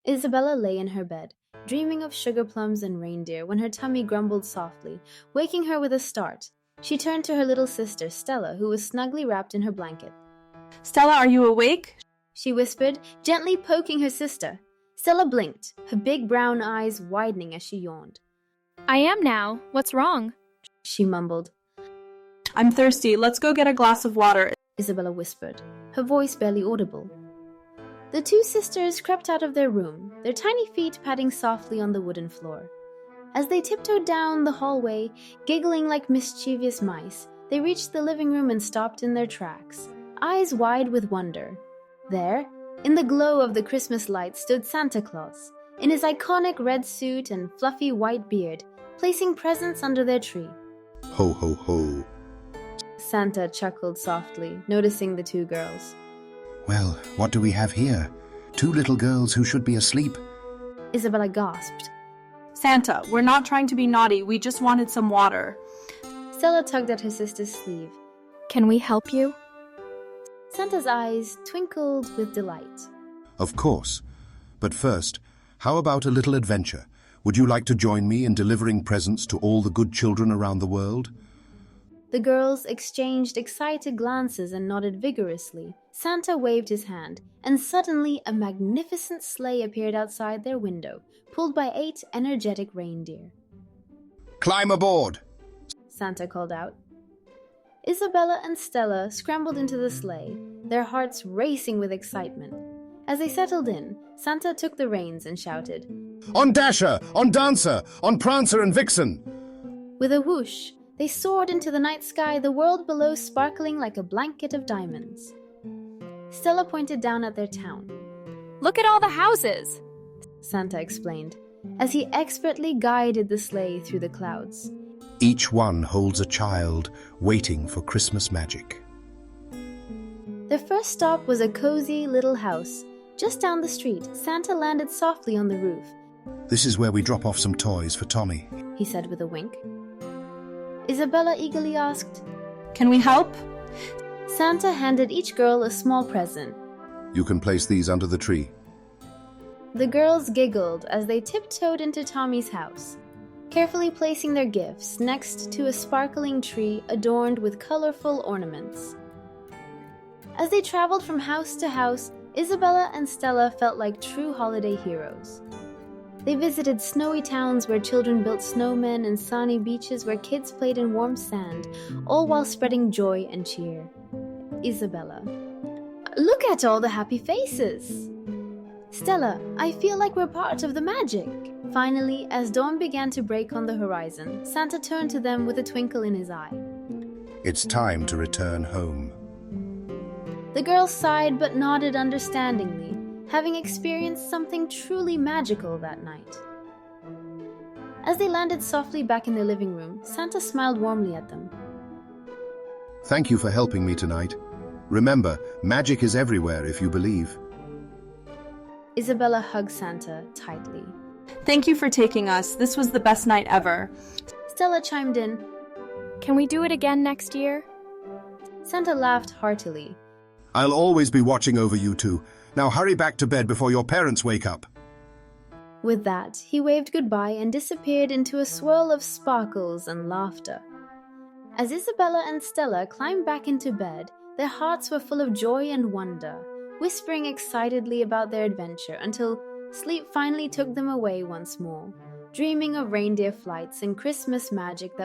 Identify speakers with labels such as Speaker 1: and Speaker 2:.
Speaker 1: Isabella lay in her bed, dreaming of sugar plums and reindeer when her tummy grumbled softly, waking her with a start. She turned to her little sister, Stella, who was snugly wrapped in her blanket.
Speaker 2: Stella, are you awake?
Speaker 1: She whispered, gently poking her sister. Stella blinked, her big brown eyes widening as she yawned.
Speaker 3: I am now. What's wrong?
Speaker 1: She mumbled.
Speaker 2: I'm thirsty. Let's go get a glass of water,
Speaker 1: Isabella whispered, her voice barely audible. The two sisters crept out of their room, their tiny feet padding softly on the wooden floor. As they tiptoed down the hallway, giggling like mischievous mice, they reached the living room and stopped in their tracks, eyes wide with wonder. There, in the glow of the Christmas lights, stood Santa Claus, in his iconic red suit and fluffy white beard, placing presents under their tree.
Speaker 4: Ho, ho, ho.
Speaker 1: Santa chuckled softly, noticing the two girls.
Speaker 4: Well, what do we have here? Two little girls who should be asleep.
Speaker 1: Isabella gasped.
Speaker 2: Santa, we're not trying to be naughty. We just wanted some water.
Speaker 1: Stella tugged at her sister's sleeve.
Speaker 3: Can we help you?
Speaker 1: Santa's eyes twinkled with delight.
Speaker 4: Of course. But first, how about a little adventure? Would you like to join me in delivering presents to all the good children around the world?
Speaker 1: The girls exchanged excited glances and nodded vigorously. Santa waved his hand, and suddenly a magnificent sleigh appeared outside their window, pulled by 8 energetic reindeer.
Speaker 4: Climb aboard!
Speaker 1: Santa called out. Isabella and Stella scrambled into the sleigh, their hearts racing with excitement. As they settled in, Santa took the reins and shouted,
Speaker 4: On Dasher! On Dancer! On Prancer and Vixen!
Speaker 1: With a whoosh, they soared into the night sky, the world below sparkling like a blanket of diamonds. Stella pointed down at their town.
Speaker 3: Look at all the houses!
Speaker 1: Santa explained, as he expertly guided the sleigh through the clouds.
Speaker 4: Each one holds a child waiting for Christmas magic.
Speaker 1: Their first stop was a cozy little house. Just down the street, Santa landed softly on the roof.
Speaker 4: This is where we drop off some toys for Tommy,
Speaker 1: he said with a wink. Isabella eagerly asked,
Speaker 2: Can we help?
Speaker 1: Santa handed each girl a small present.
Speaker 4: You can place these under the tree.
Speaker 1: The girls giggled as they tiptoed into Tommy's house, carefully placing their gifts next to a sparkling tree adorned with colorful ornaments. As they traveled from house to house, Isabella and Stella felt like true holiday heroes. They visited snowy towns where children built snowmen and sunny beaches where kids played in warm sand, all while spreading joy and cheer. Isabella. Look at all the happy faces! Stella, I feel like we're part of the magic. Finally, as dawn began to break on the horizon, Santa turned to them with a twinkle in his eye.
Speaker 4: It's time to return home.
Speaker 1: The girls sighed but nodded understandingly, having experienced something truly magical that night. As they landed softly back in their living room, Santa smiled warmly at them.
Speaker 4: Thank you for helping me tonight. Remember, magic is everywhere if you believe.
Speaker 1: Isabella hugged Santa tightly.
Speaker 2: Thank you for taking us. This was the best night ever.
Speaker 1: Stella chimed in.
Speaker 3: Can we do it again next year?
Speaker 1: Santa laughed heartily.
Speaker 4: I'll always be watching over you two. Now hurry back to bed before your parents wake up.
Speaker 1: With that, he waved goodbye and disappeared into a swirl of sparkles and laughter. As Isabella and Stella climbed back into bed, their hearts were full of joy and wonder, whispering excitedly about their adventure until sleep finally took them away once more, dreaming of reindeer flights and Christmas magic that